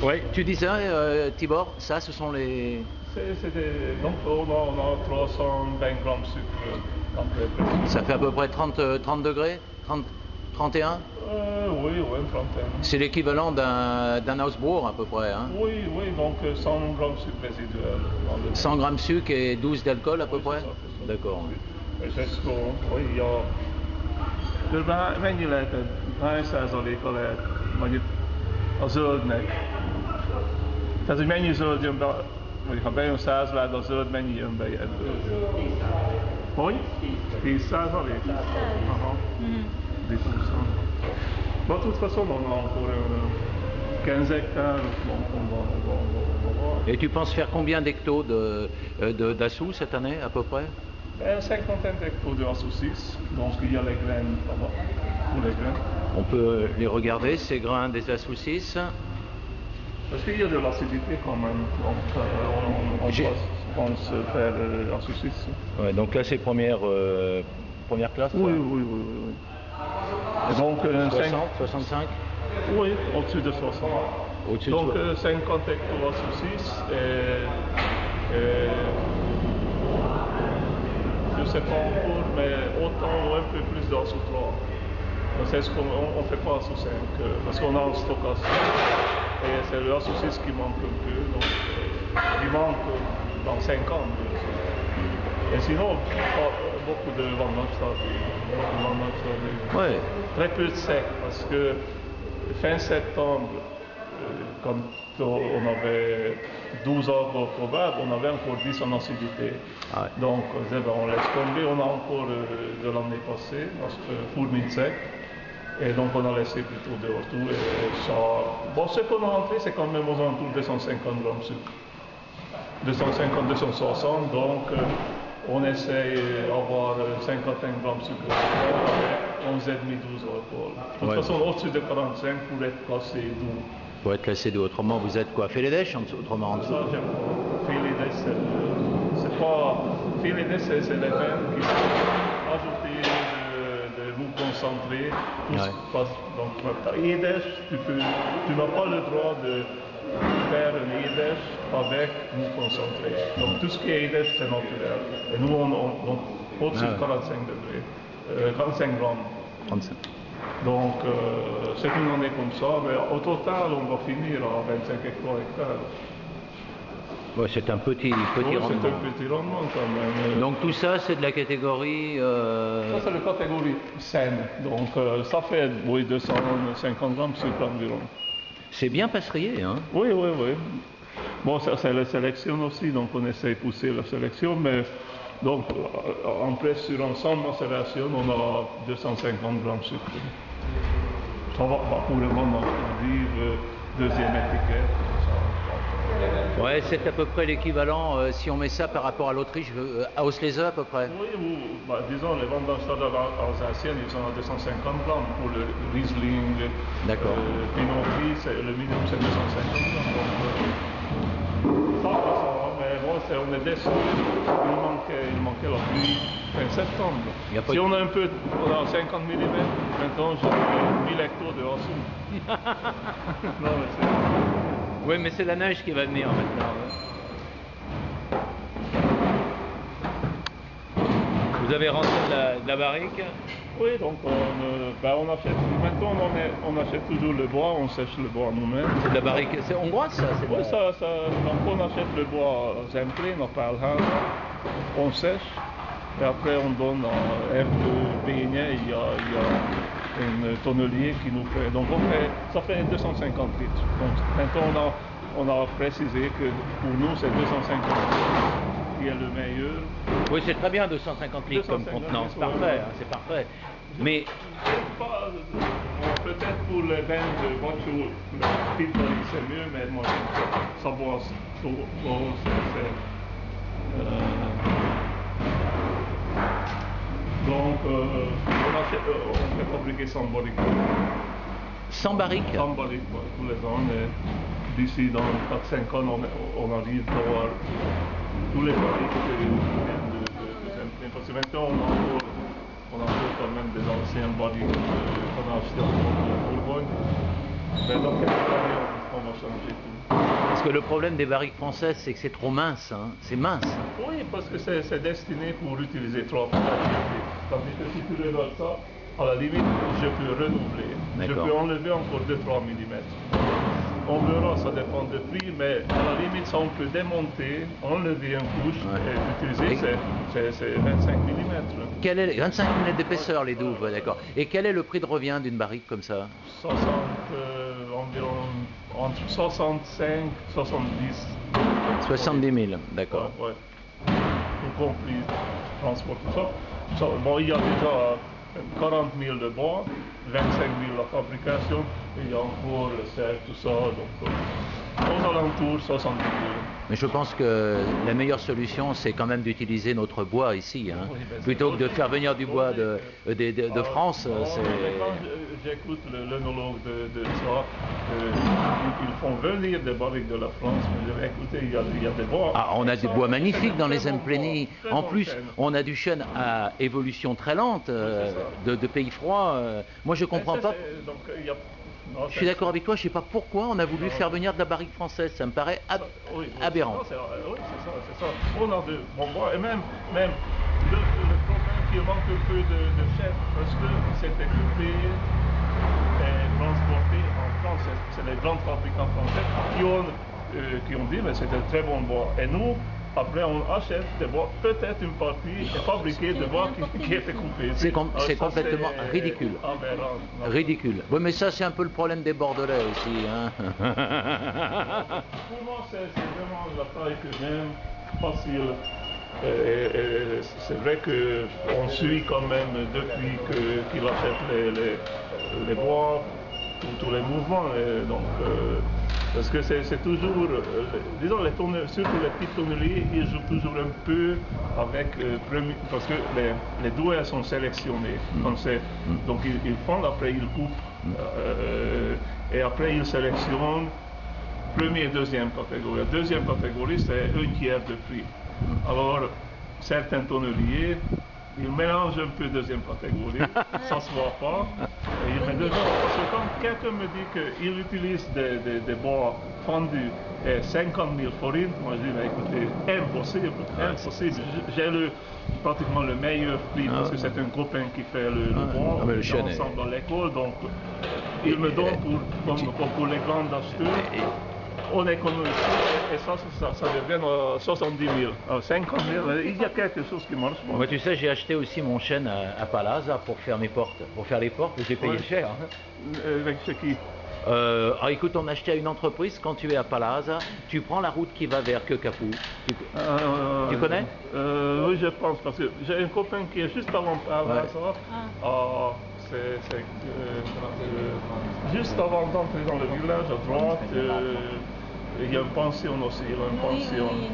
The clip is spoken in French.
Ouais, tu disais, Tibor, ça, ce sont les... Donc on a 320 grammes de sucre dans le Ça fait à peu près 30 degrés 31 Oui, 31. C'est l'équivalent d'un Hausbourg à peu près. Hein. Oui, donc 100 grammes de sucre résiduel. 100 grammes de sucre et 12 d'alcool à peu près. D'accord. Oui, il y a... Körülbelül mennyi lehet, hány százaléka lehet mondjuk a zöldnek? Tehát, hogy mennyi zöld jön be, vagy ha bejön 100 láda zöld, mennyi jön be ebből? Hogy? 10%? Aha. 10%. Ma de toute façon, on a encore 15 hectares, Et tu penses faire combien d'hectos d'assou cette année à peu près? 50 hectares de assou 6, donc il y a les graines là-bas, pour les graines. On peut les regarder, ces grains des assou 6. Parce qu'il y a de l'acidité quand même, donc on pense faire assou 6. Ouais, donc là c'est première classe? Oui. Et donc 60, 65? Oui, au-dessus de 60. Donc 50 hectares assou 6 et je ne sais pas encore, mais autant ou un peu plus d'assou 3. C'est ce qu'on ne fait pas assou 5, parce qu'on a un stockage. Et c'est le assou 6 qui manque un peu, donc il manque dans 5 ans. Et sinon, beaucoup de vendanges tardives. Ouais. Très peu de sec, parce que fin septembre, quand on avait 12 arbres probables, on avait encore 10 en acidité. Ah ouais. Donc on laisse tomber, on a encore de l'année passée, notre fourmi sec. Et donc on a laissé plutôt de retour. Et ça... Bon, ce qu'on a rentré, c'est quand même aux alentours de 250 grammes de sucre. 250, 260, donc on essaye d'avoir 51 grammes de sucre avec 11,5-12 alcool. De toute façon, au-dessus de 45 pour être classé doux. Pour être classé doux, autrement vous êtes quoi? Félédèche autrement en dessous? Ça, j'aime pas. Félédèche, c'est pas... Félédèche, c'est les vins qui sont ajoutés de mou concentré. Donc, édèche, tu n'as pas le droit de faire une édèche avec mou concentré. Donc tout ce qui est édèche, c'est naturel. Et nous, on au-dessus de 45 degrés, 45 grammes. 35. Donc c'est une année comme ça, mais au total, on va finir à 25 hectares. Ouais, c'est un petit rendement. C'est un petit rendement quand même. Donc tout ça, c'est de la catégorie... Ça, c'est la catégorie saine. Donc ça fait 250 grammes sur environ. C'est bien passerillé, hein? Oui. Bon, ça, c'est la sélection aussi, donc on essaie de pousser la sélection, mais donc en presse sur ensemble macération, on a 250 grammes de sucre. Ça va pour le moment, on arrive deuxième étiquette. Ouais, c'est à peu près l'équivalent, si on met ça par rapport à l'Autriche, à Auslese à peu près. Oui, disons, les vendanges alsaciennes, ils sont à 250 grammes pour le Riesling. D'accord. Pinot Gris, le minimum c'est 250 grammes. Ça va, mais bon, on est déçus. Il manquait la pluie fin septembre. Si on a un peu, on a 50 mm, maintenant j'ai 1000 hectares de assou. Non, mais c'est... Oui, mais c'est la neige qui va venir maintenant. Vous avez rentré de la barrique? Oui, donc on achète. Maintenant, on achète toujours le bois, on sèche le bois nous-mêmes. C'est de la barrique, c'est hongroise ça? Oui, donc on achète le bois Zemplé, on parle on sèche, et après on donne en air de beignet, il y a un tonnelier qui nous fait. Donc ça fait 250 litres. Donc maintenant on a précisé que pour nous c'est 250 litres qui est le meilleur. Oui, c'est très bien 250 litres comme contenant, c'est parfait, hein, c'est parfait. Mais peut-être pour les vins de voiture, le petit c'est mieux, mais moi ça boit donc on fait fabriquer 100 barriques. 100 barriques? 100 barriques, tous les ans. Et d'ici dans 4-5 ans, on arrive à avoir tous les barriques que nous viennent de Zemplén. Parce que maintenant, on a encore quand même des anciens barriques qu'on a achetés en Bourgogne. Mais dans quelques années, on va changer tout. Parce que le problème des barriques françaises, c'est que c'est trop mince, hein. C'est mince. Oui, parce que c'est destiné pour utiliser 3 activités. Tandis que si tu regardes ça, à la limite, je peux renouveler. Je peux enlever encore 2-3 mm. On verra, ça dépend du prix, mais à la limite, ça on peut démonter, enlever une couche et utiliser, c'est 25 mm. Quel est 25 mm d'épaisseur les douves, d'accord. Et quel est le prix de revient d'une barrique comme ça? 60, environ entre 65 et 70. 70 000, d'accord. Ouais. Tout compris, transport, tout ça. Bon, il y a déjà 40 000 de bois, 25 000 la fabrication, et il y a encore le cerf, tout ça, donc aux alentours 70 000. Mais je pense que la meilleure solution, c'est quand même d'utiliser notre bois ici, hein, plutôt que de faire venir du bois de France. Quand j'écoute l'œnologue de ça, ils font venir des barriques de la France. Mais écoutez, il y a des bois. Ah, on a des bois magnifiques dans les Emplénies. En plus, on a du chêne à évolution très lente, de pays froids. Moi, je comprends pas. Je suis d'accord avec toi, je ne sais pas pourquoi on a voulu faire venir de la barrique française, ça me paraît aberrant. Oui, c'est ça. On a de bons bois, et même le problème qu'il manque un peu de chef, parce que c'était coupé et transporté en France. C'est les grands fabricants français qui ont dit mais c'est un très bon bois. Et nous, après, on achète des bois, peut-être une partie est fabriquée de bois qui était coupé. C'est complètement ridicule. Ridicule. Oui, mais ça, c'est un peu le problème des Bordelais aussi. Hein. Pour moi, c'est vraiment la taille que j'aime, facile. C'est vrai qu'on suit quand même depuis qu'il achète les bois, tous les mouvements. Parce que c'est toujours, disons, surtout les petits tonneliers, ils jouent toujours un peu avec, parce que les doués sont sélectionnés. Donc ils font, après ils coupent, et après ils sélectionnent première et deuxième catégorie. La deuxième catégorie, c'est un tiers de prix. Alors, certains tonneliers, ils mélangent un peu deuxième catégorie, ça ne se voit pas. Et ils mettent deuxième, parce que quand quelqu'un me dit qu'il utilise des bois fendus et 50 000 forints, moi je dis, mais écoutez, impossible. J'ai pratiquement le meilleur prix, parce que c'est un copain qui fait le bois, on est ensemble dans l'école, donc il me donne pour les grands acheteurs. On économise et ça devient 70 000, 50 000, il y a quelque chose qui marche pas. Moi, tu sais, j'ai acheté aussi mon chêne à Palazza pour faire mes portes. Pour faire les portes, j'ai payé cher. Avec ce qui écoute, on achetait à une entreprise, quand tu es à Palazza, tu prends la route qui va vers Quecapou. Tu connais Oui, je pense, parce que j'ai un copain qui est juste avant Palazza. Juste avant d'entrer dans le village, à droite, il y a une pension aussi. Oui,